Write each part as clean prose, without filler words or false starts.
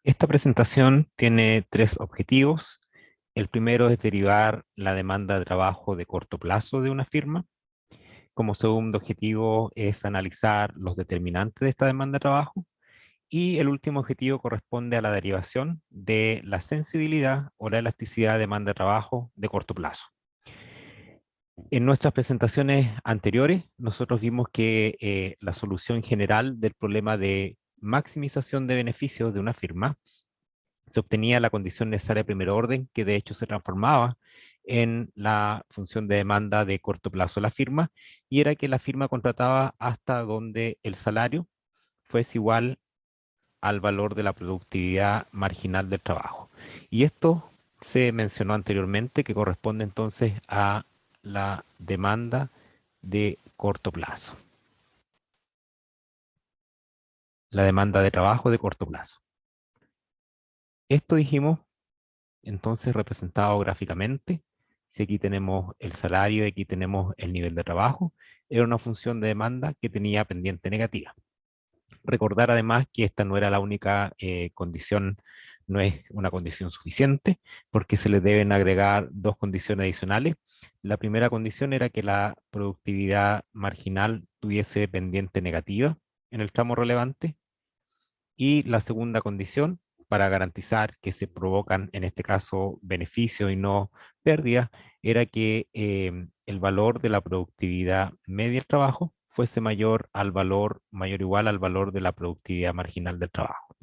Esta presentación tiene tres objetivos. El primero es derivar la demanda de trabajo de corto plazo de una firma. Como segundo objetivo es analizar los determinantes de esta demanda de trabajo. Y el último objetivo corresponde a la derivación de la sensibilidad o la elasticidad de demanda de trabajo de corto plazo. En nuestras presentaciones anteriores, nosotros vimos que la solución general del problema de maximización de beneficios de una firma se obtenía la condición necesaria de primer orden, que de hecho se transformaba en la función de demanda de corto plazo de la firma, y era que la firma contrataba hasta donde el salario fuese igual al valor de la productividad marginal del trabajo. Y esto se mencionó anteriormente, que corresponde entonces a la demanda de corto plazo, la demanda de trabajo de corto plazo. Esto dijimos entonces representado gráficamente. Si aquí tenemos el salario y aquí tenemos el nivel de trabajo, era una función de demanda que tenía pendiente negativa. Recordar además que esta no era la única condición, no es una condición suficiente, porque se le deben agregar dos condiciones adicionales. La primera condición era que la productividad marginal tuviese pendiente negativa en el tramo relevante, y la segunda condición, para garantizar que se provocan, en este caso, beneficios y no pérdidas, era que el valor de la productividad media del trabajo fuese mayor al valor, mayor o igual al valor de la productividad marginal del trabajo.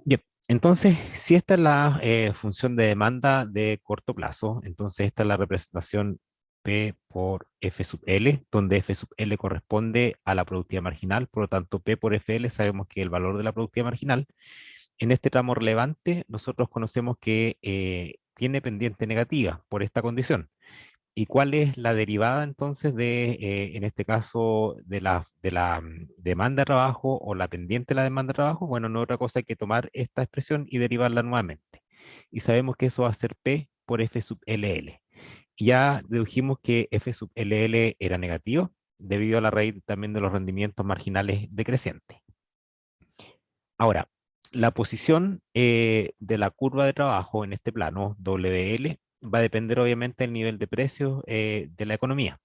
Bien, entonces, si esta es la función de demanda de corto plazo, entonces esta es la representación P por F sub L, donde F sub L corresponde a la productividad marginal, por lo tanto P por FL sabemos que el valor de la productividad marginal. En este tramo relevante, nosotros conocemos que tiene pendiente negativa por esta condición. ¿Y cuál es la derivada entonces de, en este caso, de la demanda de trabajo o la pendiente de la demanda de trabajo? Bueno, no es otra cosa que tomar esta expresión y derivarla nuevamente. Y sabemos que eso va a ser P por F sub LL. Ya dedujimos que F sub LL era negativo debido a la raíz también de los rendimientos marginales decrecientes. Ahora, la posición de la curva de trabajo en este plano, WL, va a depender obviamente del nivel de precios de la economía.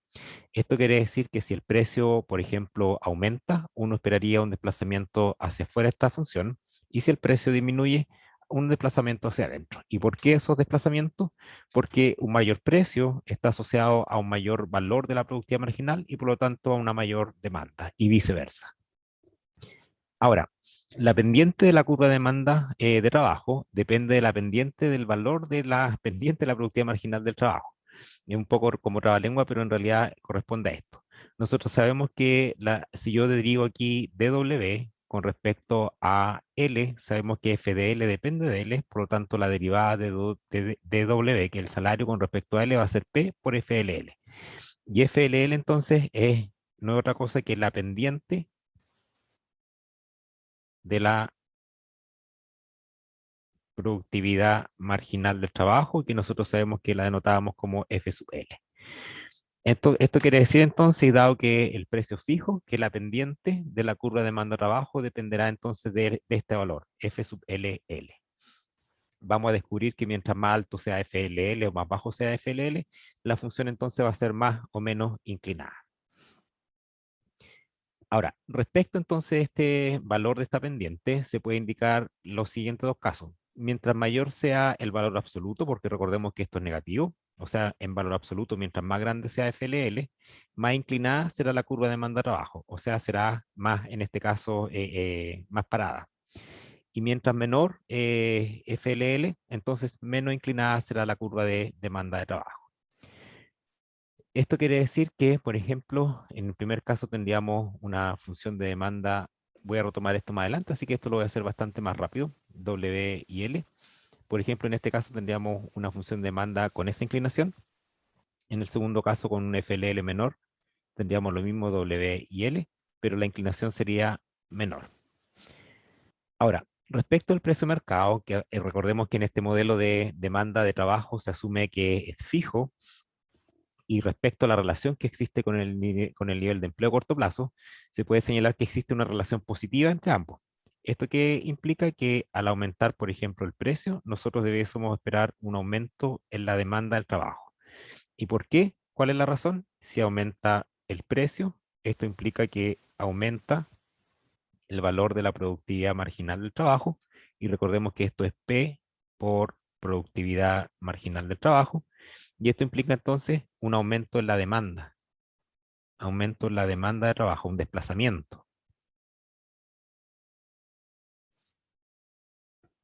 Esto quiere decir que si el precio, por ejemplo, aumenta, uno esperaría un desplazamiento hacia afuera de esta función, y si el precio disminuye, un desplazamiento hacia adentro. ¿Y por qué esos desplazamientos? Porque un mayor precio está asociado a un mayor valor de la productividad marginal y por lo tanto a una mayor demanda y viceversa. Ahora, la pendiente de la curva de demanda de trabajo depende de la pendiente del valor de la pendiente de la productividad marginal del trabajo. Es un poco como trabalengua, pero en realidad corresponde a esto. Nosotros sabemos que si yo derivo aquí dw con respecto a L, sabemos que f de L depende de L, por lo tanto la derivada de dw, que es el salario con respecto a L, va a ser P por FLL. Y FLL entonces no es otra cosa que la pendiente de la productividad marginal del trabajo, que nosotros sabemos que la denotábamos como F sub L. Esto quiere decir entonces, y dado que el precio fijo, que la pendiente de la curva de demanda-trabajo dependerá entonces de este valor, F sub LL. Vamos a descubrir que mientras más alto sea FLL o más bajo sea FLL, la función entonces va a ser más o menos inclinada. Ahora, respecto entonces a este valor de esta pendiente, se puede indicar los siguientes dos casos. Mientras mayor sea el valor absoluto, porque recordemos que esto es negativo, o sea, en valor absoluto, mientras más grande sea FLL, más inclinada será la curva de demanda trabajo, o sea, será más, en este caso, más parada. Y mientras menor FLL, entonces menos inclinada será la curva de demanda de trabajo. Esto quiere decir que, por ejemplo, en el primer caso tendríamos una función de demanda, voy a retomar esto más adelante, así que esto lo voy a hacer bastante más rápido, W y L. Por ejemplo, en este caso tendríamos una función de demanda con esta inclinación. En el segundo caso, con un FLL menor, tendríamos lo mismo W y L, pero la inclinación sería menor. Ahora, respecto al precio de mercado, que recordemos que en este modelo de demanda de trabajo se asume que es fijo, y respecto a la relación que existe con el nivel de empleo a corto plazo, se puede señalar que existe una relación positiva entre ambos. ¿Esto qué implica? Que al aumentar, por ejemplo, el precio, nosotros debiésemos esperar un aumento en la demanda del trabajo. ¿Y por qué? ¿Cuál es la razón? Si aumenta el precio, esto implica que aumenta el valor de la productividad marginal del trabajo, y recordemos que esto es P por productividad marginal del trabajo, y esto implica entonces un aumento en la demanda de trabajo, un desplazamiento.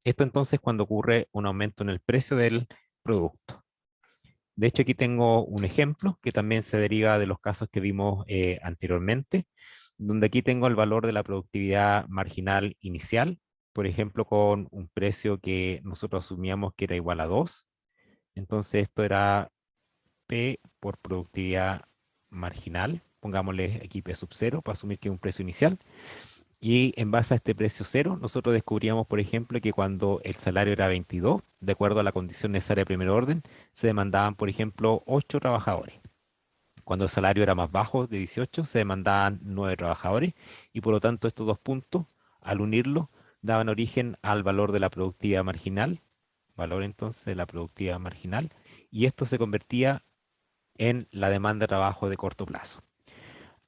Esto entonces cuando ocurre un aumento en el precio del producto. De hecho, aquí tengo un ejemplo que también se deriva de los casos que vimos anteriormente, donde aquí tengo el valor de la productividad marginal inicial, por ejemplo, con un precio que nosotros asumíamos que era igual a 2. Entonces, esto era P por productividad marginal. Pongámosle aquí P sub 0 para asumir que es un precio inicial. Y en base a este precio cero, nosotros descubríamos, por ejemplo, que cuando el salario era 22, de acuerdo a la condición necesaria de primer orden, se demandaban, por ejemplo, 8 trabajadores. Cuando el salario era más bajo, de 18, se demandaban 9 trabajadores, y por lo tanto estos dos puntos, al unirlos, daban origen al valor de la productividad marginal, valor entonces de la productividad marginal, y esto se convertía en la demanda de trabajo de corto plazo.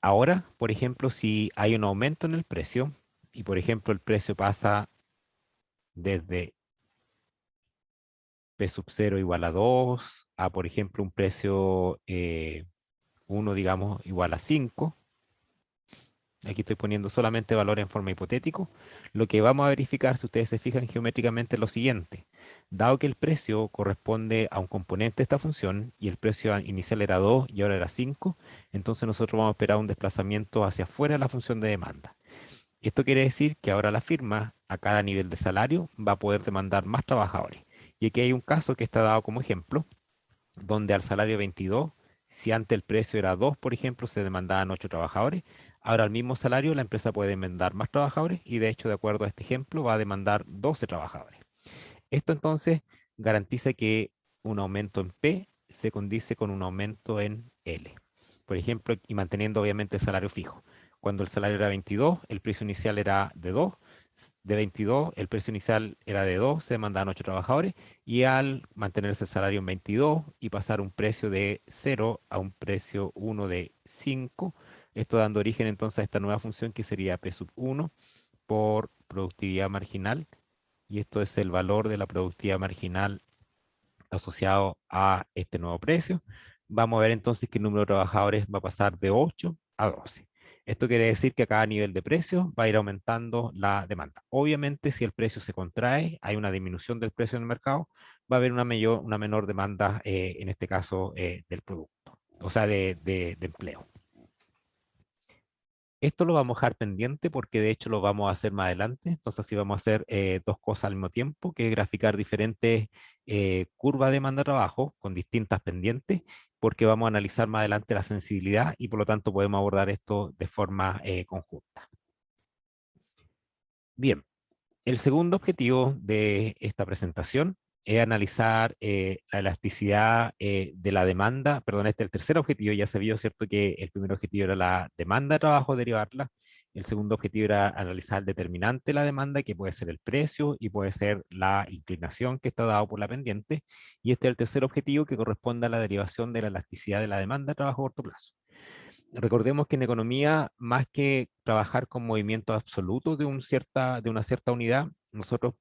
Ahora, por ejemplo, si hay un aumento en el precio, y por ejemplo el precio pasa desde P sub 0 igual a 2 a, por ejemplo, un precio 1, digamos, igual a 5. Aquí estoy poniendo solamente valor en forma hipotético. Lo que vamos a verificar, si ustedes se fijan geométricamente, es lo siguiente. Dado que el precio corresponde a un componente de esta función y el precio inicial era 2 y ahora era 5, entonces nosotros vamos a esperar un desplazamiento hacia afuera de la función de demanda. Esto quiere decir que ahora la firma, a cada nivel de salario, va a poder demandar más trabajadores. Y aquí hay un caso que está dado como ejemplo, donde al salario 22, si antes el precio era 2, por ejemplo, se demandaban 8 trabajadores, ahora al mismo salario la empresa puede demandar más trabajadores y de hecho, de acuerdo a este ejemplo, va a demandar 12 trabajadores. Esto entonces garantiza que un aumento en P se condice con un aumento en L. Por ejemplo, y manteniendo obviamente el salario fijo. Cuando el salario era 22, el precio inicial era de 2. De 22, el precio inicial era de 2, se demandaban 8 trabajadores, y al mantenerse el salario en 22 y pasar un precio de 0 a un precio 1 de 5, esto dando origen entonces a esta nueva función que sería P sub 1 por productividad marginal, y esto es el valor de la productividad marginal asociado a este nuevo precio. Vamos a ver entonces que el número de trabajadores va a pasar de 8 a 12. Esto quiere decir que a cada nivel de precio va a ir aumentando la demanda. Obviamente, si el precio se contrae, hay una disminución del precio en el mercado, va a haber una menor demanda, en este caso, del producto, o sea, de empleo. Esto lo vamos a dejar pendiente porque de hecho lo vamos a hacer más adelante. Entonces así vamos a hacer dos cosas al mismo tiempo, que es graficar diferentes curvas de demanda-trabajo con distintas pendientes, porque vamos a analizar más adelante la sensibilidad y por lo tanto podemos abordar esto de forma conjunta. Bien, el segundo objetivo de esta presentación es analizar la elasticidad de la demanda. Perdón, este es el tercer objetivo. Ya se vio, ¿cierto?, que el primer objetivo era la demanda de trabajo, derivarla. El segundo objetivo era analizar el determinante de la demanda, que puede ser el precio y puede ser la inclinación que está dado por la pendiente. Y este es el tercer objetivo, que corresponde a la derivación de la elasticidad de la demanda de trabajo a corto plazo. Recordemos que en economía, más que trabajar con movimientos absolutos de una cierta unidad, nosotros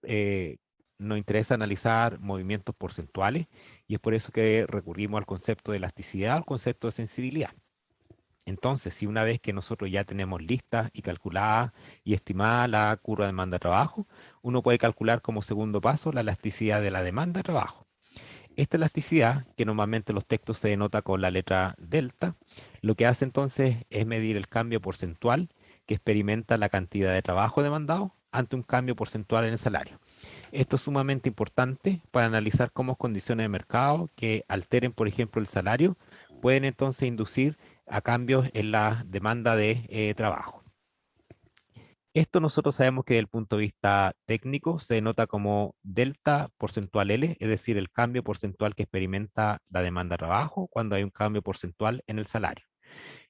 nos interesa analizar movimientos porcentuales, y es por eso que recurrimos al concepto de elasticidad, al concepto de sensibilidad. Entonces, si una vez que nosotros ya tenemos lista y calculada y estimada la curva de demanda de trabajo, uno puede calcular como segundo paso la elasticidad de la demanda de trabajo. Esta elasticidad, que normalmente en los textos se denota con la letra delta, lo que hace entonces es medir el cambio porcentual que experimenta la cantidad de trabajo demandado ante un cambio porcentual en el salario. Esto es sumamente importante para analizar cómo condiciones de mercado que alteren, por ejemplo, el salario, pueden entonces inducir a cambios en la demanda de trabajo. Esto nosotros sabemos que desde el punto de vista técnico se denota como delta porcentual L, es decir, el cambio porcentual que experimenta la demanda de trabajo cuando hay un cambio porcentual en el salario.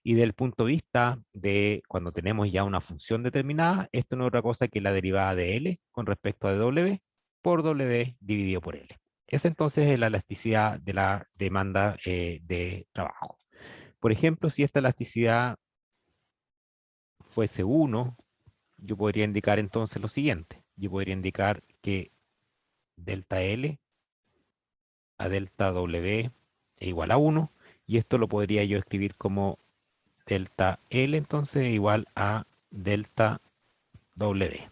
Y del punto de vista de cuando tenemos ya una función determinada, esto no es otra cosa que la derivada de L con respecto a W por W dividido por L. Esa entonces es la elasticidad de la demanda de trabajo. Por ejemplo, si esta elasticidad fuese 1, yo podría indicar entonces lo siguiente. Yo podría indicar que delta L a delta W es igual a 1, y esto lo podría yo escribir como delta L entonces igual a delta W.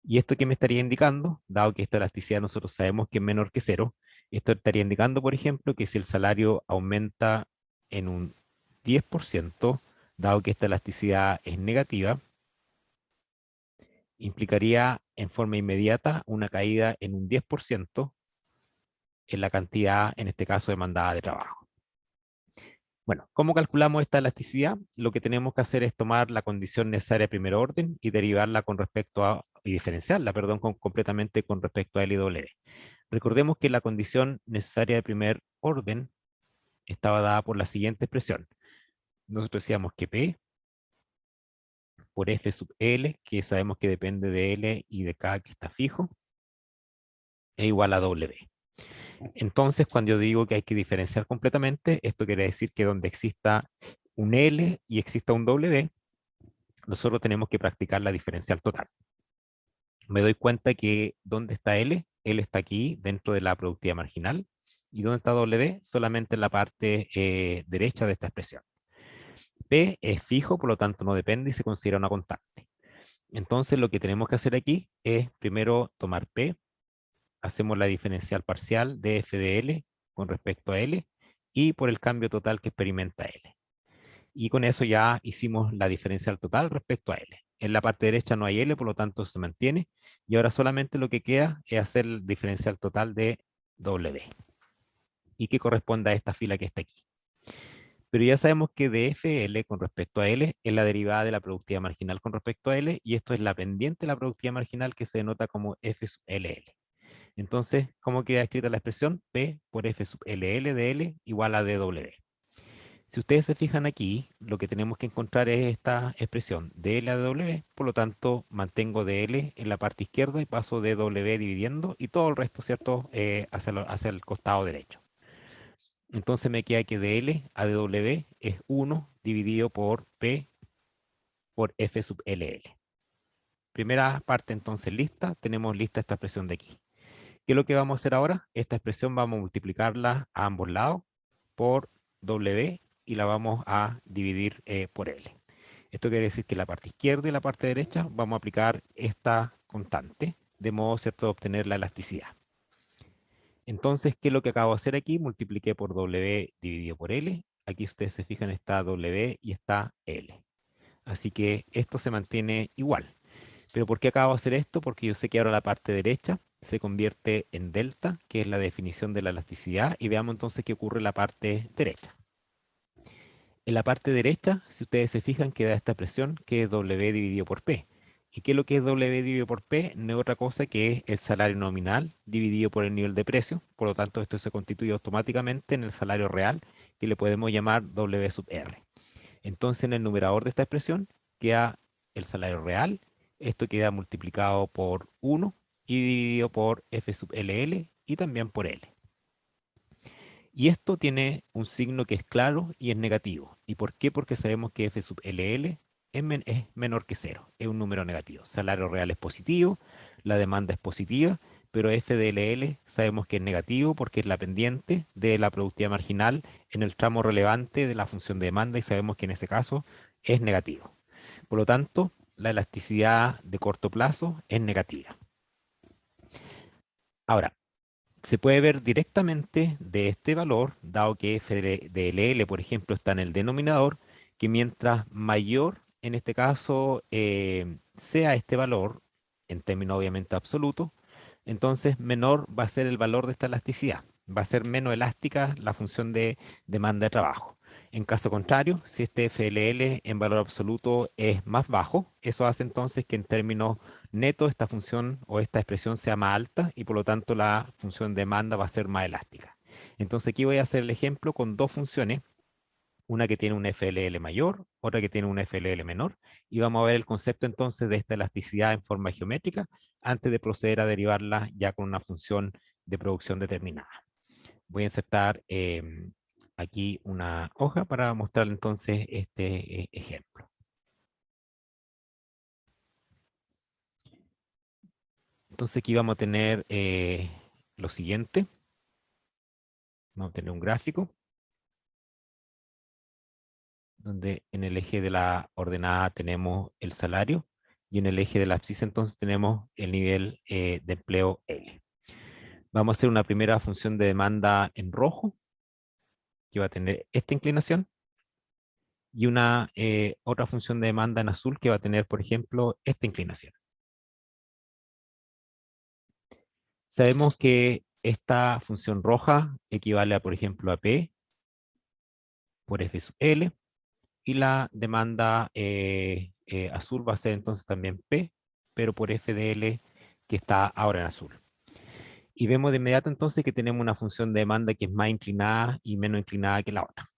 ¿Y esto qué me estaría indicando? Dado que esta elasticidad nosotros sabemos que es menor que cero, esto estaría indicando, por ejemplo, que si el salario aumenta en un 10%, dado que esta elasticidad es negativa, implicaría en forma inmediata una caída en un 10% en la cantidad, en este caso, demandada de trabajo. Bueno, ¿cómo calculamos esta elasticidad? Lo que tenemos que hacer es tomar la condición necesaria de primer orden y derivarla con respecto a, y diferenciarla, perdón, completamente con respecto a L y W. Recordemos que la condición necesaria de primer orden estaba dada por la siguiente expresión. Nosotros decíamos que P por F sub L, que sabemos que depende de L y de K que está fijo, es igual a W. Entonces, cuando yo digo que hay que diferenciar completamente, esto quiere decir que donde exista un L y exista un W, nosotros tenemos que practicar la diferencial total. Me doy cuenta que ¿dónde está L? L está aquí dentro de la productividad marginal. ¿Y dónde está W? Solamente en la parte derecha de esta expresión. P es fijo, por lo tanto no depende y se considera una constante. Entonces lo que tenemos que hacer aquí es primero tomar P, hacemos la diferencial parcial de f de L con respecto a L y por el cambio total que experimenta L. Y con eso ya hicimos la diferencial total respecto a L. En la parte derecha no hay L, por lo tanto se mantiene. Y ahora solamente lo que queda es hacer el diferencial total de W. Y que corresponde a esta fila que está aquí. Pero ya sabemos que dfl con respecto a L es la derivada de la productividad marginal con respecto a L, y esto es la pendiente de la productividad marginal que se denota como F sub LL. Entonces, ¿cómo queda escrita la expresión? P por F sub LL de L igual a dW. Si ustedes se fijan aquí, lo que tenemos que encontrar es esta expresión de L a W, por lo tanto mantengo dL en la parte izquierda y paso de W dividiendo y todo el resto, ¿cierto? Hacia el costado derecho. Entonces me queda que dL a dW es 1 dividido por P por F sub LL. Primera parte entonces lista, tenemos lista esta expresión de aquí. ¿Qué es lo que vamos a hacer ahora? Esta expresión vamos a multiplicarla a ambos lados por W y la vamos a dividir por L. Esto quiere decir que en la parte izquierda y la parte derecha vamos a aplicar esta constante, de modo, ¿cierto?, de obtener la elasticidad. Entonces, ¿qué es lo que acabo de hacer aquí? Multipliqué por W dividido por L. Aquí ustedes se fijan, está W y está L. Así que esto se mantiene igual. ¿Pero por qué acabo de hacer esto? Porque yo sé que ahora la parte derecha se convierte en delta, que es la definición de la elasticidad, y veamos entonces qué ocurre en la parte derecha. En la parte derecha, si ustedes se fijan, queda esta expresión que es W dividido por P. ¿Y qué es lo que es W dividido por P? No es otra cosa que es el salario nominal dividido por el nivel de precio. Por lo tanto, esto se constituye automáticamente en el salario real, que le podemos llamar W sub R. Entonces, en el numerador de esta expresión queda el salario real. Esto queda multiplicado por 1 y dividido por F sub LL y también por L. Y esto tiene un signo que es claro y es negativo. ¿Y por qué? Porque sabemos que F sub LL es menor que cero, es un número negativo. Salario real es positivo, la demanda es positiva, pero F de LL sabemos que es negativo porque es la pendiente de la productividad marginal en el tramo relevante de la función de demanda, y sabemos que en ese caso es negativo. Por lo tanto, la elasticidad de corto plazo es negativa. Ahora, se puede ver directamente de este valor, dado que f de LL, por ejemplo, está en el denominador, que mientras mayor, en este caso, sea este valor, en términos obviamente absolutos, entonces menor va a ser el valor de esta elasticidad. Va a ser menos elástica la función de demanda de trabajo. En caso contrario, si este FLL en valor absoluto es más bajo, eso hace entonces que en términos netos esta función o esta expresión sea más alta, y por lo tanto la función de demanda va a ser más elástica. Entonces aquí voy a hacer el ejemplo con dos funciones. una que tiene un FLL mayor, otra que tiene un FLL menor, y vamos a ver el concepto entonces de esta elasticidad en forma geométrica antes de proceder a derivarla ya con una función de producción determinada. Voy a insertar aquí una hoja para mostrar entonces este ejemplo. Entonces aquí vamos a tener lo siguiente. Vamos a tener un gráfico donde en el eje de la ordenada tenemos el salario y en el eje de la abscisa entonces tenemos el nivel de empleo L. Vamos a hacer una primera función de demanda en rojo que va a tener esta inclinación y una otra función de demanda en azul que va a tener, por ejemplo, esta inclinación. Sabemos que esta función roja equivale a, por ejemplo, a P por F sub L, y la demanda azul va a ser entonces también P, pero por F de L que está ahora en azul. Y vemos de inmediato entonces que tenemos una función de demanda que es más inclinada y menos inclinada que la otra.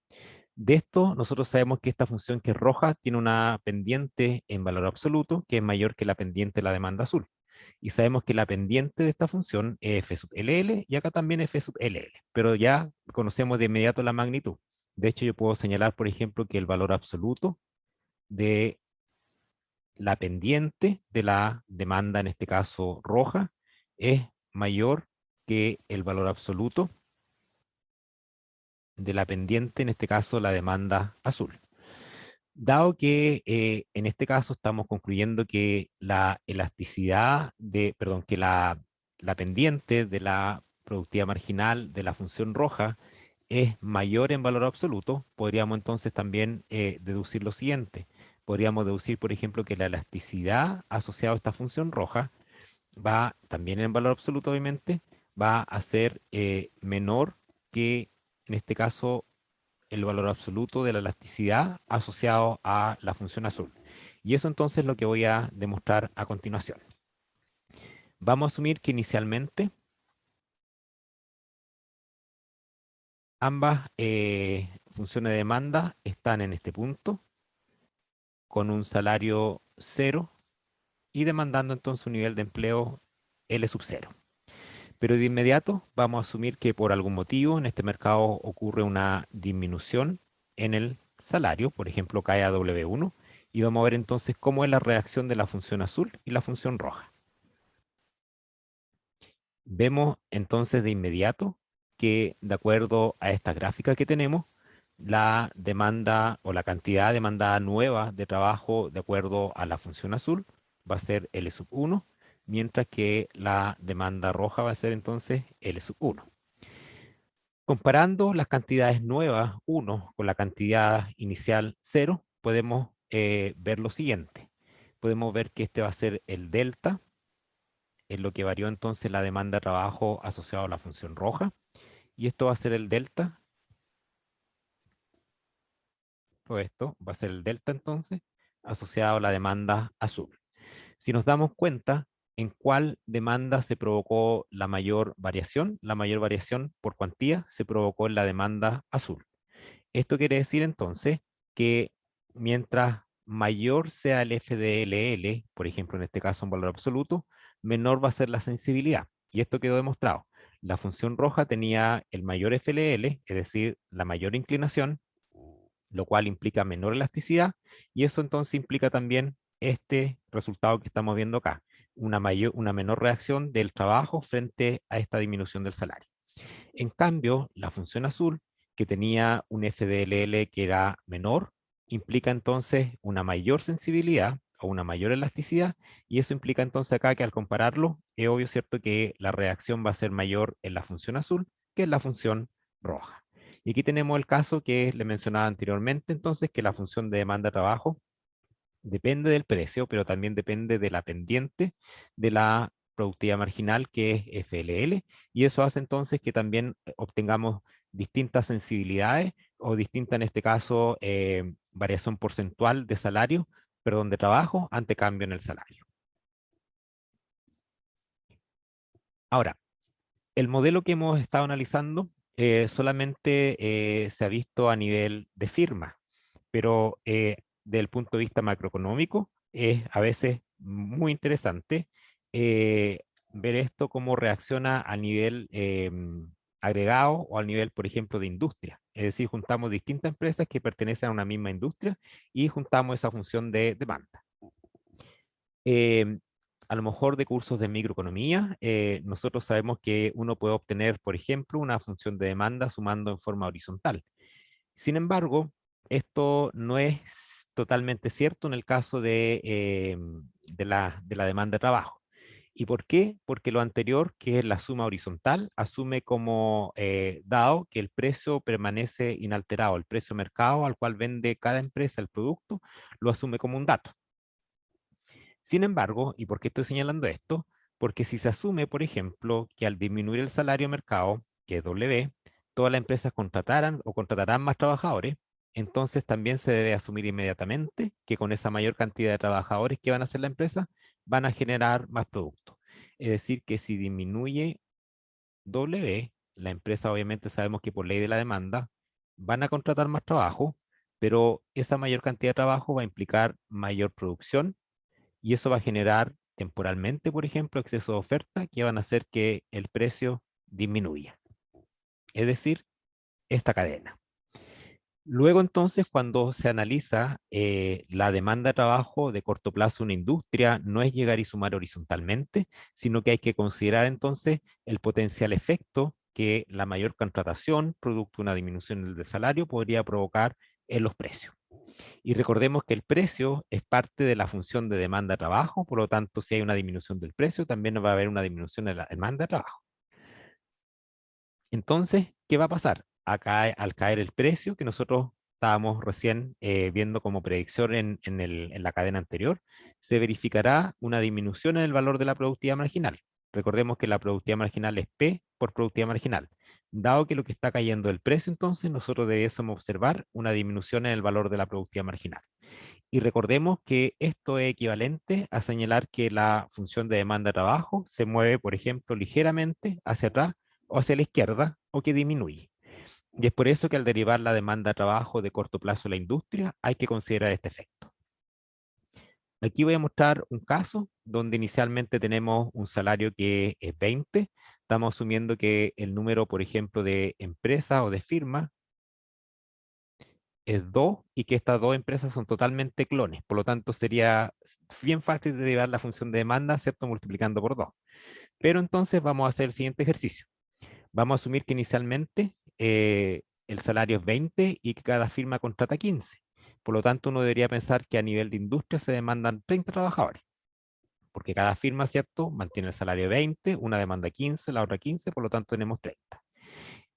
De esto, nosotros sabemos que esta función que es roja tiene una pendiente en valor absoluto que es mayor que la pendiente de la demanda azul. Y sabemos que la pendiente de esta función es f sub LL y acá también f sub LL, pero ya conocemos de inmediato la magnitud. De hecho, yo puedo señalar, por ejemplo, que el valor absoluto de la pendiente de la demanda, en este caso roja, es mayor que el valor absoluto de la pendiente, en este caso la demanda azul. Dado que en este caso estamos concluyendo que la elasticidad de, perdón, que la pendiente de la productividad marginal de la función roja es mayor en valor absoluto, podríamos entonces también deducir lo siguiente. Podríamos deducir, por ejemplo, que la elasticidad asociada a esta función roja va, también en valor absoluto obviamente, va a ser menor que, en este caso, el valor absoluto de la elasticidad asociado a la función azul. Y eso entonces es lo que voy a demostrar a continuación. Vamos a asumir que inicialmente ambas funciones de demanda están en este punto con un salario cero y demandando entonces un nivel de empleo L sub cero. Pero de inmediato vamos a asumir que por algún motivo en este mercado ocurre una disminución en el salario, por ejemplo cae a W1, y vamos a ver entonces cómo es la reacción de la función azul y la función roja. Vemos entonces de inmediato que de acuerdo a esta gráfica que tenemos, la demanda o la cantidad demandada nueva de trabajo de acuerdo a la función azul va a ser L sub 1, mientras que la demanda roja va a ser entonces L sub 1. Comparando las cantidades nuevas 1 con la cantidad inicial 0, podemos ver lo siguiente. Podemos ver que este va a ser el delta, en lo que varió entonces la demanda de trabajo asociado a la función roja, y esto va a ser el delta, todo esto va a ser el delta entonces, asociado a la demanda azul. Si nos damos cuenta en cuál demanda se provocó la mayor variación por cuantía se provocó en la demanda azul. Esto quiere decir entonces que mientras mayor sea el FDLL, por ejemplo en este caso un valor absoluto, menor va a ser la sensibilidad. Y esto quedó demostrado. La función roja tenía el mayor FLL, es decir, la mayor inclinación, lo cual implica menor elasticidad, y eso entonces implica también este resultado que estamos viendo acá, una menor reacción del trabajo frente a esta disminución del salario. En cambio, la función azul, que tenía un FDLL que era menor, implica entonces una mayor sensibilidad o una mayor elasticidad, y eso implica entonces acá que al compararlo, es obvio, ¿cierto?, que la reacción va a ser mayor en la función azul que en la función roja. Y aquí tenemos el caso que le mencionaba anteriormente, entonces, que la función de demanda de trabajo depende del precio, pero también depende de la pendiente de la productividad marginal, que es FLL, y eso hace entonces que también obtengamos distintas sensibilidades o distinta, en este caso, variación porcentual de salario, perdón, de trabajo ante cambio en el salario. Ahora, el modelo que hemos estado analizando solamente se ha visto a nivel de firma, pero desde el punto de vista macroeconómico es a veces muy interesante eh, ver esto cómo reacciona a nivel agregado o al nivel, por ejemplo, de industria. Es decir, juntamos distintas empresas que pertenecen a una misma industria y juntamos esa función de demanda. Eh, a lo mejor de cursos de microeconomía, nosotros sabemos que uno puede obtener, por ejemplo, una función de demanda sumando en forma horizontal. Sin embargo, esto no es totalmente cierto en el caso de la demanda de trabajo. ¿Y por qué? Porque lo anterior, que es la suma horizontal, asume como dado que el precio permanece inalterado, el precio mercado al cual vende cada empresa el producto, lo asume como un dato. Sin embargo, ¿y por qué estoy señalando esto? Porque si se asume, por ejemplo, que al disminuir el salario mercado, que es W, todas las empresas contrataran o contratarán más trabajadores, entonces también se debe asumir inmediatamente que con esa mayor cantidad de trabajadores que van a hacer la empresa, van a generar más productos. Es decir, que si disminuye W, la empresa obviamente sabemos que por ley de la demanda van a contratar más trabajo, pero esa mayor cantidad de trabajo va a implicar mayor producción y eso va a generar temporalmente, por ejemplo, exceso de oferta que van a hacer que el precio disminuya. Es decir, esta cadena. Luego entonces, cuando se analiza la demanda de trabajo de corto plazo en una industria, no es llegar y sumar horizontalmente, sino que hay que considerar entonces el potencial efecto que la mayor contratación, producto de una disminución del salario, podría provocar en los precios. Y recordemos que el precio es parte de la función de demanda-trabajo, por lo tanto, si hay una disminución del precio, también va a haber una disminución de la demanda de trabajo. Entonces, ¿qué va a pasar? Acá, al caer el precio, que nosotros estábamos recién viendo como predicción en la cadena anterior, se verificará una disminución en el valor de la productividad marginal. Recordemos que la productividad marginal es P por productividad marginal. Dado que lo que está cayendo el precio, entonces nosotros debiésemos observar una disminución en el valor de la productividad marginal. Y recordemos que esto es equivalente a señalar que la función de demanda de trabajo se mueve, por ejemplo, ligeramente hacia atrás o hacia la izquierda o que disminuye. Y es por eso que al derivar la demanda de trabajo de corto plazo en la industria hay que considerar este efecto. Aquí voy a mostrar un caso donde inicialmente tenemos un salario que es 20. Estamos asumiendo que el número, por ejemplo, de empresas o de firmas es 2 y que estas dos empresas son totalmente clones. Por lo tanto, sería bien fácil de derivar la función de demanda, ¿cierto? Multiplicando por 2. Pero entonces vamos a hacer el siguiente ejercicio. Vamos a asumir que inicialmente el salario es 20 y que cada firma contrata 15. Por lo tanto, uno debería pensar que a nivel de industria se demandan 30 trabajadores, porque cada firma, ¿cierto?, mantiene el salario de 20, una demanda 15, la otra 15, por lo tanto tenemos 30.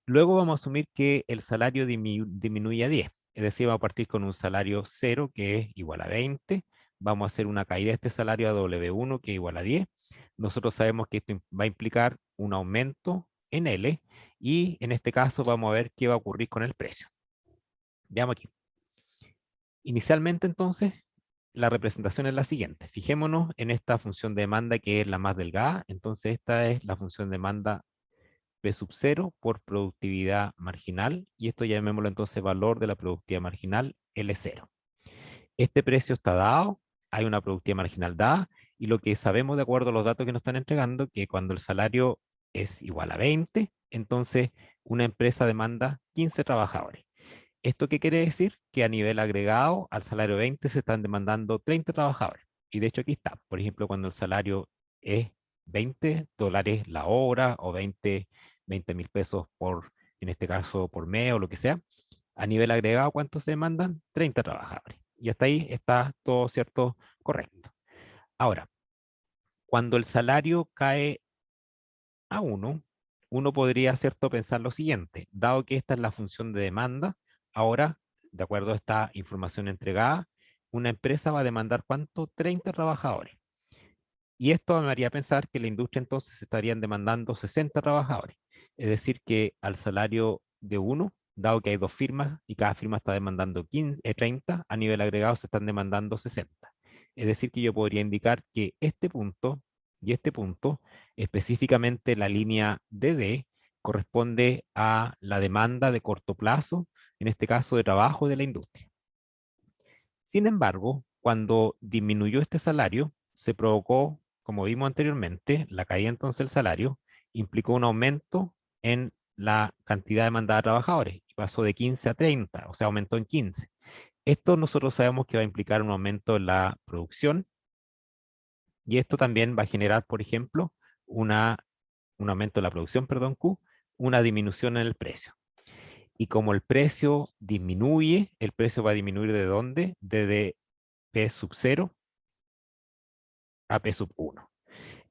Luego vamos a asumir que el salario disminuye a 10, es decir, vamos a partir con un salario 0 que es igual a 20, vamos a hacer una caída de este salario a W1 que es igual a 10. Nosotros sabemos que esto va a implicar un aumento en L y en este caso vamos a ver qué va a ocurrir con el precio. Veamos aquí. Inicialmente entonces, la representación es la siguiente. Fijémonos en esta función de demanda que es la más delgada. Entonces esta es la función de demanda P sub 0 por productividad marginal, y esto llamémoslo entonces valor de la productividad marginal L0. Este precio está dado, hay una productividad marginal dada, y lo que sabemos de acuerdo a los datos que nos están entregando, que cuando el salario es igual a 20, entonces una empresa demanda 15 trabajadores. ¿Esto qué quiere decir? Que a nivel agregado al salario 20 se están demandando 30 trabajadores. Y de hecho aquí está, por ejemplo, cuando el salario es $20 la hora o 20.000 pesos por, en este caso, por mes o lo que sea, a nivel agregado, ¿cuántos se demandan? 30 trabajadores. Y hasta ahí está todo cierto, correcto. Ahora, cuando el salario cae a 1, uno podría, cierto, pensar lo siguiente, dado que esta es la función de demanda, ahora, de acuerdo a esta información entregada, una empresa va a demandar ¿cuánto? 30 trabajadores. Y esto me haría pensar que la industria entonces estarían demandando 60 trabajadores. Es decir, que al salario de uno, dado que hay dos firmas y cada firma está demandando 30, a nivel agregado se están demandando 60. Es decir, que yo podría indicar que este punto y este punto, específicamente la línea DD, corresponde a la demanda de corto plazo, en este caso de trabajo de la industria. Sin embargo, cuando disminuyó este salario, se provocó, como vimos anteriormente, la caída entonces del salario, implicó un aumento en la cantidad demandada de trabajadores, y pasó de 15 a 30, o sea, aumentó en 15. Esto nosotros sabemos que va a implicar un aumento en la producción, y esto también va a generar, por ejemplo, un aumento en la producción, perdón, Q, una disminución en el precio. Y como el precio disminuye, el precio va a disminuir ¿de dónde? Desde P sub 0 a P sub 1.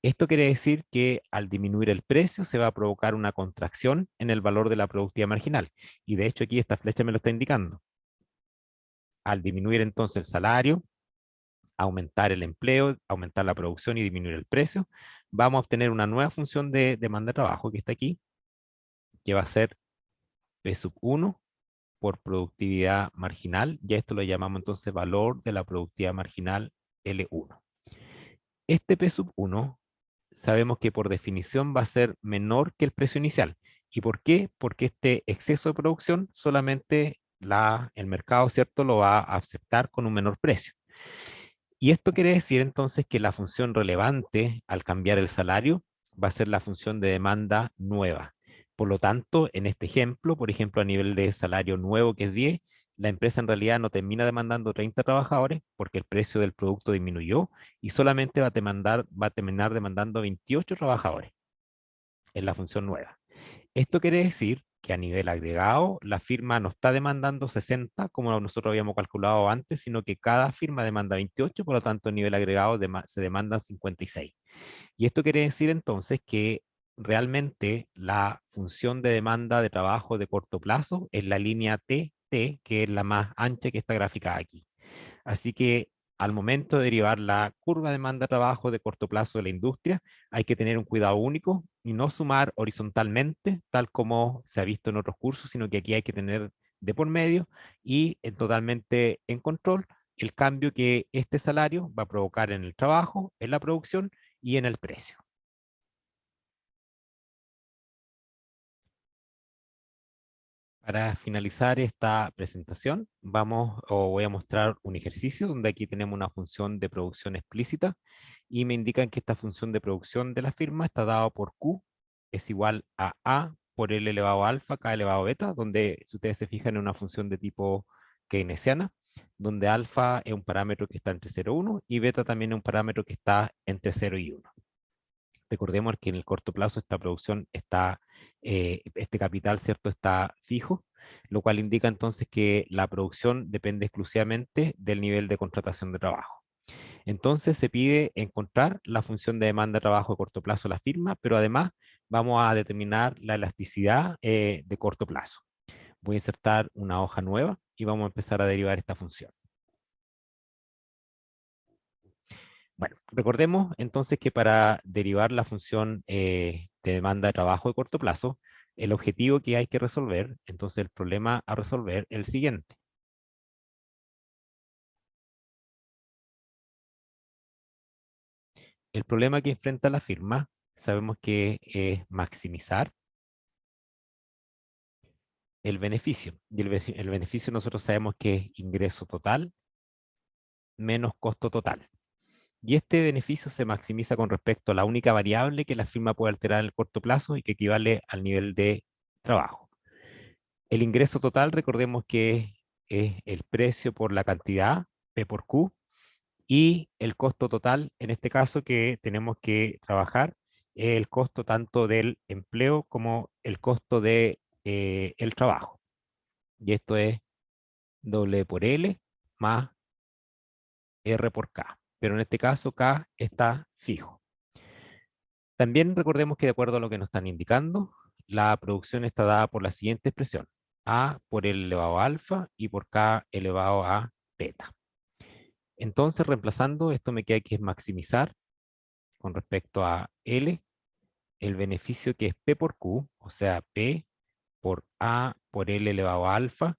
Esto quiere decir que al disminuir el precio se va a provocar una contracción en el valor de la productividad marginal. Y de hecho aquí esta flecha me lo está indicando. Al disminuir entonces el salario, aumentar el empleo, aumentar la producción y disminuir el precio, vamos a obtener una nueva función de demanda de trabajo que está aquí, que va a ser P sub 1 por productividad marginal. Ya esto lo llamamos entonces valor de la productividad marginal L1. Este P sub 1 sabemos que por definición va a ser menor que el precio inicial. ¿Y por qué? Porque este exceso de producción solamente el mercado, ¿cierto?, lo va a aceptar con un menor precio. Y esto quiere decir entonces que la función relevante al cambiar el salario va a ser la función de demanda nueva. Por lo tanto, en este ejemplo, por ejemplo, a nivel de salario nuevo que es 10, la empresa en realidad no termina demandando 30 trabajadores porque el precio del producto disminuyó y solamente va a terminar demandando 28 trabajadores en la función nueva. Esto quiere decir que a nivel agregado, la firma no está demandando 60 como nosotros habíamos calculado antes, sino que cada firma demanda 28, por lo tanto, a nivel agregado se demandan 56. Y esto quiere decir entonces que realmente la función de demanda de trabajo de corto plazo es la línea TT, que es la más ancha que está graficada aquí. Así que al momento de derivar la curva de demanda-trabajo de corto plazo de la industria, hay que tener un cuidado único y no sumar horizontalmente, tal como se ha visto en otros cursos, sino que aquí hay que tener de por medio y totalmente en control el cambio que este salario va a provocar en el trabajo, en la producción y en el precio. Para finalizar esta presentación, voy a mostrar un ejercicio donde aquí tenemos una función de producción explícita y me indican que esta función de producción de la firma está dada por Q es igual a por L elevado a alfa, K elevado a beta, donde si ustedes se fijan en una función de tipo keynesiana, donde alfa es un parámetro que está entre 0 y 1 y beta también es un parámetro que está entre 0 y 1. Recordemos que en el corto plazo esta producción está, este capital, ¿cierto?, está fijo, lo cual indica entonces que la producción depende exclusivamente del nivel de contratación de trabajo. Entonces se pide encontrar la función de demanda de trabajo de corto plazo de la firma, pero además vamos a determinar la elasticidad de corto plazo. Voy a insertar una hoja nueva y vamos a empezar a derivar esta función. Bueno, recordemos entonces que para derivar la función de demanda de trabajo de corto plazo, el objetivo que hay que resolver, entonces el problema a resolver es el siguiente. El problema que enfrenta la firma, sabemos que es maximizar el beneficio. Y el beneficio nosotros sabemos que es ingreso total menos costo total. Y este beneficio se maximiza con respecto a la única variable que la firma puede alterar en el corto plazo y que equivale al nivel de trabajo. El ingreso total, recordemos que es el precio por la cantidad, P por Q, y el costo total, en este caso que tenemos que trabajar, es el costo tanto del empleo como el costo de el trabajo. Y esto es W por L más R por K. Pero en este caso K está fijo. También recordemos que de acuerdo a lo que nos están indicando, la producción está dada por la siguiente expresión. A por L elevado a alfa y por K elevado a beta. Entonces, reemplazando, esto me queda que es maximizar con respecto a L, el beneficio que es P por Q, o sea, P por A por L elevado a alfa,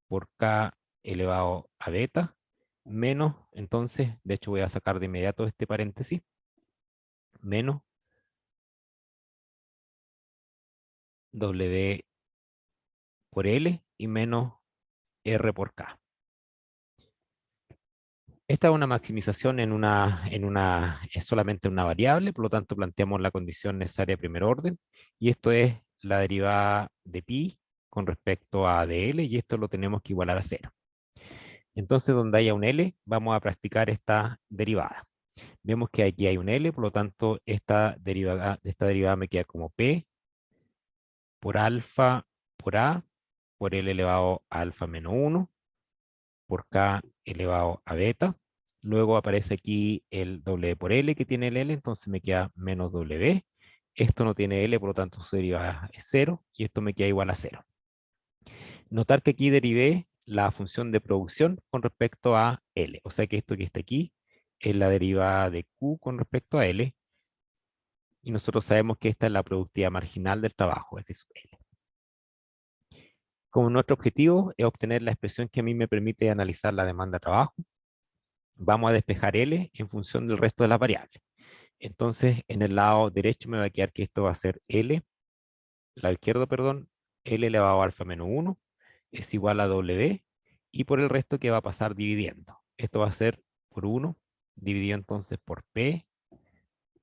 por K elevado a beta, menos, entonces, de hecho voy a sacar de inmediato este paréntesis, menos W por L y menos R por K. Esta es una maximización es solamente una variable, por lo tanto planteamos la condición necesaria de primer orden, y esto es la derivada de pi con respecto a dl, y esto lo tenemos que igualar a cero. Entonces, donde haya un L, vamos a practicar esta derivada. Vemos que aquí hay un L, por lo tanto, esta derivada me queda como P por alfa por A por L elevado a alfa menos 1 por K elevado a beta. Luego aparece aquí el W por L que tiene el L, entonces me queda menos W. Esto no tiene L, por lo tanto su derivada es 0 y esto me queda igual a 0. Notar que aquí derivé la función de producción con respecto a L. O sea que esto que está aquí es la derivada de Q con respecto a L. Y nosotros sabemos que esta es la productividad marginal del trabajo, F sub L. Como nuestro objetivo es obtener la expresión que a mí me permite analizar la demanda de trabajo, vamos a despejar L en función del resto de las variables. Entonces, en el lado derecho me va a quedar que esto va a ser L, lado izquierdo, perdón, L elevado a alfa menos 1 es igual a W, y por el resto que va a pasar dividiendo. Esto va a ser por 1 dividido entonces por P,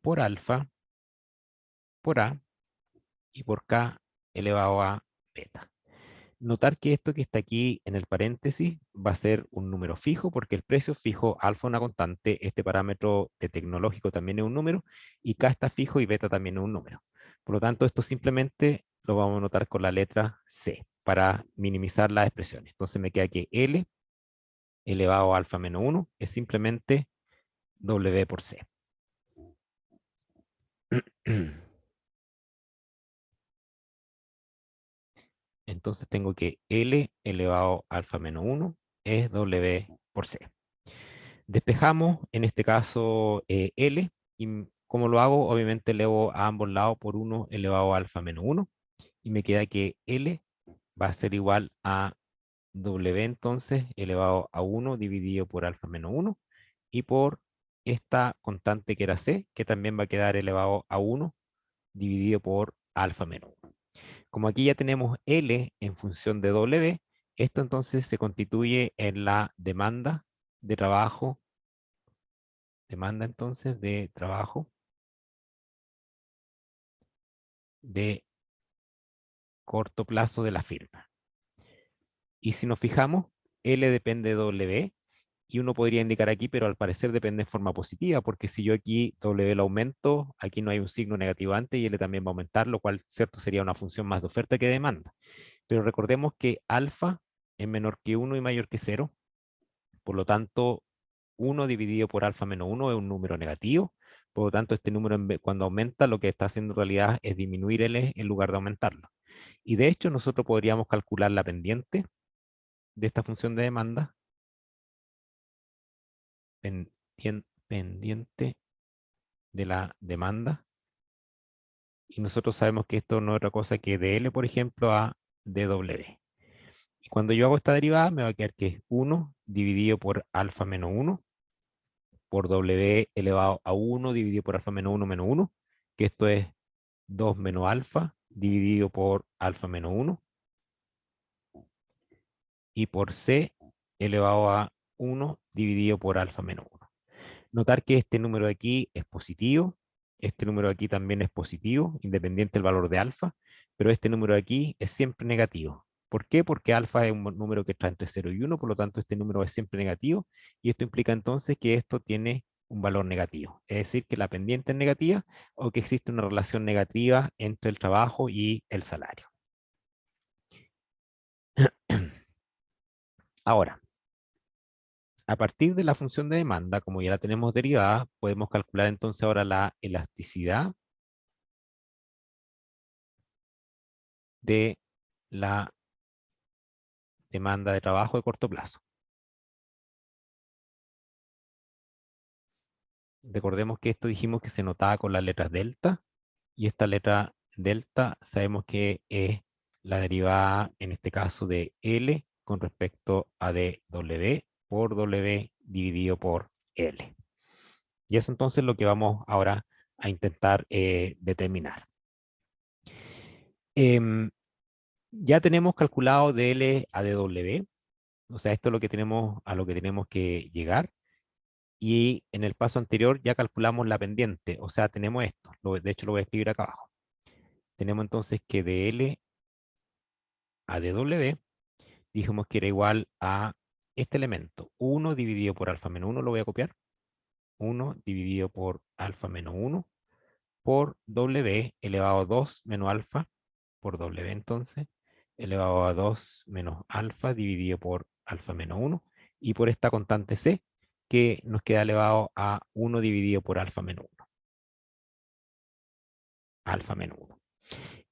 por alfa, por A, y por K elevado a beta. Notar que esto que está aquí en el paréntesis va a ser un número fijo, porque el precio fijo, alfa una constante, este parámetro de tecnológico también es un número, y K está fijo y beta también es un número. Por lo tanto, esto simplemente lo vamos a notar con la letra C, para minimizar las expresiones. Entonces me queda que L elevado a alfa menos 1 es simplemente W por C. Entonces tengo que L elevado a alfa menos 1 es W por C. Despejamos, en este caso, L, y como lo hago, obviamente elevo a ambos lados por 1 elevado a alfa menos 1, y me queda que L va a ser igual a W entonces elevado a 1 dividido por alfa menos 1, y por esta constante que era C, que también va a quedar elevado a 1 dividido por alfa menos 1. Como aquí ya tenemos L en función de W, esto entonces se constituye en la demanda entonces de trabajo de corto plazo de la firma. Y si nos fijamos, L depende de W, y uno podría indicar aquí, pero al parecer depende en forma positiva, porque si yo aquí W lo aumento, aquí no hay un signo negativo antes y L también va a aumentar, lo cual cierto sería una función más de oferta que de demanda. Pero recordemos que alfa es menor que 1 y mayor que 0, por lo tanto 1 dividido por alfa menos 1 es un número negativo, por lo tanto este número cuando aumenta lo que está haciendo en realidad es disminuir L en lugar de aumentarlo. Y de hecho nosotros podríamos calcular la pendiente de esta función de demanda, pendiente de la demanda, y nosotros sabemos que esto no es otra cosa que de L, por ejemplo, a dW. Y cuando yo hago esta derivada me va a quedar que es 1 dividido por alfa menos 1 por W elevado a 1 dividido por alfa menos 1, que esto es 2 menos alfa dividido por alfa menos 1, y por C elevado a 1 dividido por alfa menos 1. Notar que este número de aquí es positivo, este número de aquí también es positivo, independiente del valor de alfa, pero este número de aquí es siempre negativo. ¿Por qué? Porque alfa es un número que está entre 0 y 1, por lo tanto este número es siempre negativo, y esto implica entonces que esto tiene un valor negativo. Es decir, que la pendiente es negativa o que existe una relación negativa entre el trabajo y el salario. Ahora, a partir de la función de demanda, como ya la tenemos derivada, podemos calcular entonces ahora la elasticidad de la demanda de trabajo de corto plazo. Recordemos que esto dijimos que se notaba con las letras delta, y esta letra delta sabemos que es la derivada, en este caso, de L con respecto a dW por W dividido por L. Y eso entonces es lo que vamos ahora a intentar determinar. Em, ya tenemos calculado DL a DW, o sea, esto es lo que tenemos, a lo que tenemos que llegar. Y en el paso anterior ya calculamos la pendiente, o sea, tenemos esto. De hecho, lo voy a escribir acá abajo. Tenemos entonces que DL a DW, dijimos que era igual a este elemento, 1 dividido por alfa menos 1, lo voy a copiar. 1 dividido por alfa menos 1 por W elevado a 2 menos alfa por W entonces, elevado a 2 menos alfa dividido por alfa menos 1 y por esta constante C que nos queda elevado a 1 dividido por alfa menos 1. Alfa menos 1.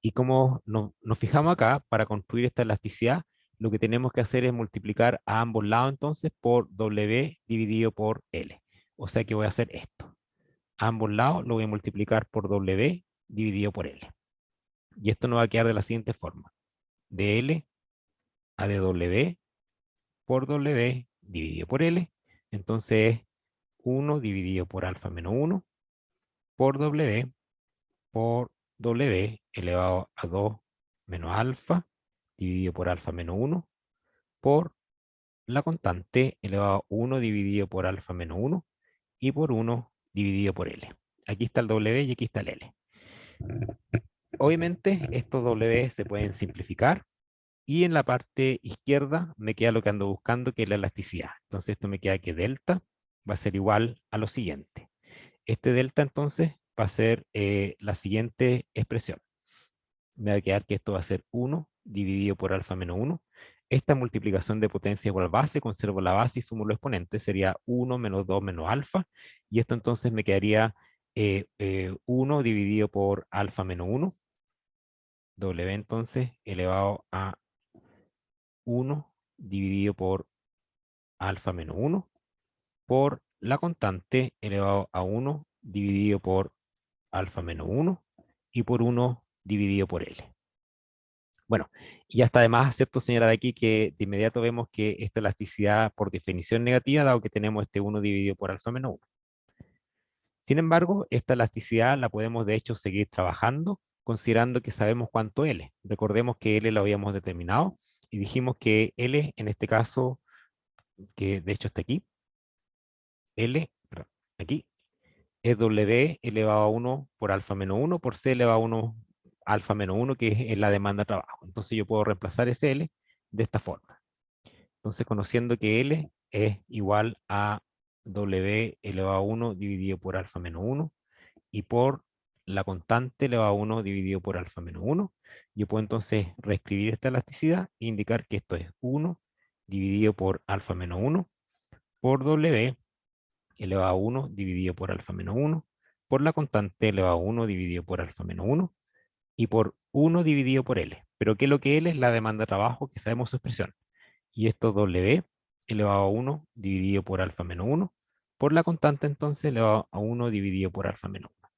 Y como nos fijamos acá, para construir esta elasticidad, lo que tenemos que hacer es multiplicar a ambos lados entonces por W dividido por L. O sea que voy a hacer esto. A ambos lados lo voy a multiplicar por W dividido por L. Y esto nos va a quedar de la siguiente forma. DL a dW por W dividido por L. Entonces es 1 dividido por alfa menos 1 por W elevado a 2 menos alfa dividido por alfa menos 1 por la constante elevado a 1 dividido por alfa menos 1 y por 1 dividido por L. Aquí está el W y aquí está el L. Obviamente estos W se pueden simplificar y en la parte izquierda me queda lo que ando buscando, que es la elasticidad. Entonces esto me queda que delta va a ser igual a lo siguiente. Este delta entonces va a ser la siguiente expresión. Me va a quedar que esto va a ser 1 dividido por alfa menos 1. Esta multiplicación de potencia igual base, conservo la base y sumo los exponentes, sería 1 menos 2 menos alfa. Y esto entonces me quedaría 1 dividido por alfa menos 1. W entonces elevado a 1 dividido por alfa menos 1 por la constante elevado a 1 dividido por alfa menos 1 y por 1 dividido por L. Bueno, y ya está además, ¿cierto? Señalar aquí que de inmediato vemos que esta elasticidad por definición negativa, dado que tenemos este 1 dividido por alfa menos 1. Sin embargo, esta elasticidad la podemos de hecho seguir trabajando, considerando que sabemos cuánto L. Recordemos que L lo habíamos determinado y dijimos que L, en este caso, que de hecho está aquí, L, perdón, aquí, es W elevado a 1 por alfa menos 1 por C elevado a 1 alfa menos 1, que es la demanda de trabajo. Entonces yo puedo reemplazar ese L de esta forma. Entonces, conociendo que L es igual a W elevado a 1 dividido por alfa menos 1 y por la constante elevado a 1 dividido por alfa menos 1, yo puedo entonces reescribir esta elasticidad e indicar que esto es 1 dividido por alfa menos 1 por W elevado a 1 dividido por alfa menos 1 por la constante elevado a 1 dividido por alfa menos 1 y por 1 dividido por L. Pero ¿qué es lo que L? Es la demanda de trabajo, que sabemos su expresión. Y esto es W elevado a 1 dividido por alfa menos 1 por la constante entonces elevado a 1 dividido por alfa menos 1.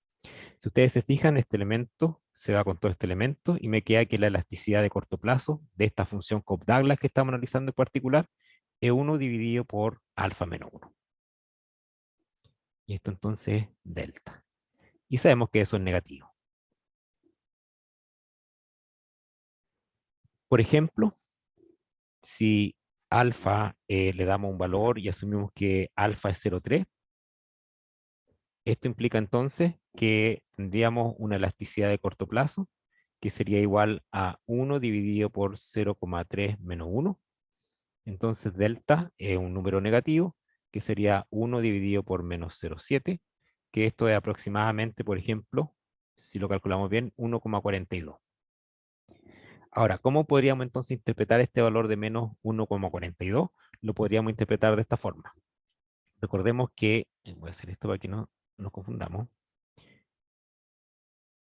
Si ustedes se fijan, este elemento se va con todo este elemento y me queda que la elasticidad de corto plazo de esta función Cobb-Douglas que estamos analizando en particular es 1 dividido por alfa menos 1. Y esto entonces es delta. Y sabemos que eso es negativo. Por ejemplo, si alfa le damos un valor y asumimos que alfa es 0,3, esto implica entonces que tendríamos una elasticidad de corto plazo que sería igual a 1 dividido por 0,3 menos 1. Entonces delta es un número negativo que sería 1 dividido por menos 0,7, que esto es aproximadamente, por ejemplo, si lo calculamos bien, 1,42. Ahora, ¿cómo podríamos entonces interpretar este valor de menos 1,42? Lo podríamos interpretar de esta forma. Recordemos que, voy a hacer esto para que no nos confundamos.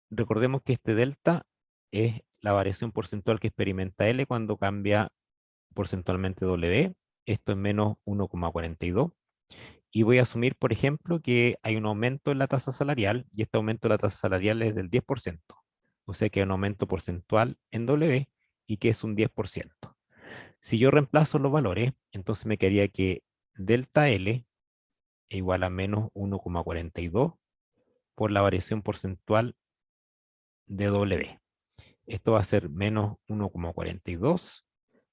Recordemos que este delta es la variación porcentual que experimenta L cuando cambia porcentualmente W. Esto es menos 1,42. Y voy a asumir, por ejemplo, que hay un aumento en la tasa salarial y este aumento de la tasa salarial es del 10%. O sea que hay un aumento porcentual en W y que es un 10%. Si yo reemplazo los valores, entonces me quedaría que delta L es igual a menos 1,42 por la variación porcentual de W. Esto va a ser menos 1,42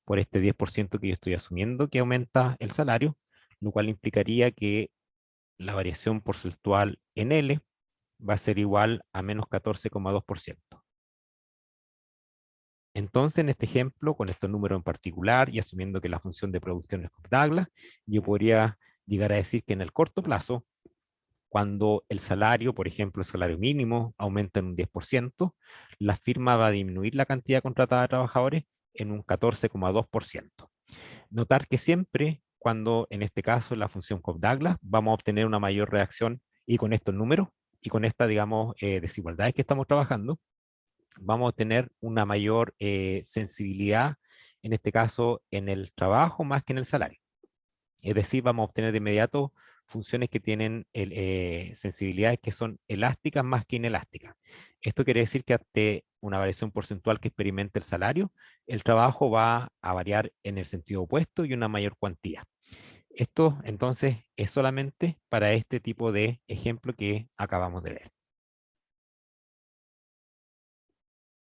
por este 10% que yo estoy asumiendo que aumenta el salario, lo cual implicaría que la variación porcentual en L va a ser igual a menos 14,2%. Entonces, en este ejemplo, con estos números en particular y asumiendo que la función de producción es Cobb-Douglas, yo podría llegar a decir que en el corto plazo, cuando el salario, por ejemplo, el salario mínimo aumenta en un 10%, la firma va a disminuir la cantidad contratada de trabajadores en un 14,2%. Notar que siempre, cuando en este caso la función Cobb-Douglas, vamos a obtener una mayor reacción y con estos números y con esta, digamos, desigualdades que estamos trabajando, vamos a tener una mayor sensibilidad, en este caso, en el trabajo más que en el salario. Es decir, vamos a obtener de inmediato funciones que tienen sensibilidades que son elásticas más que inelásticas. Esto quiere decir que ante una variación porcentual que experimente el salario, el trabajo va a variar en el sentido opuesto y una mayor cuantía. Esto entonces es solamente para este tipo de ejemplo que acabamos de ver.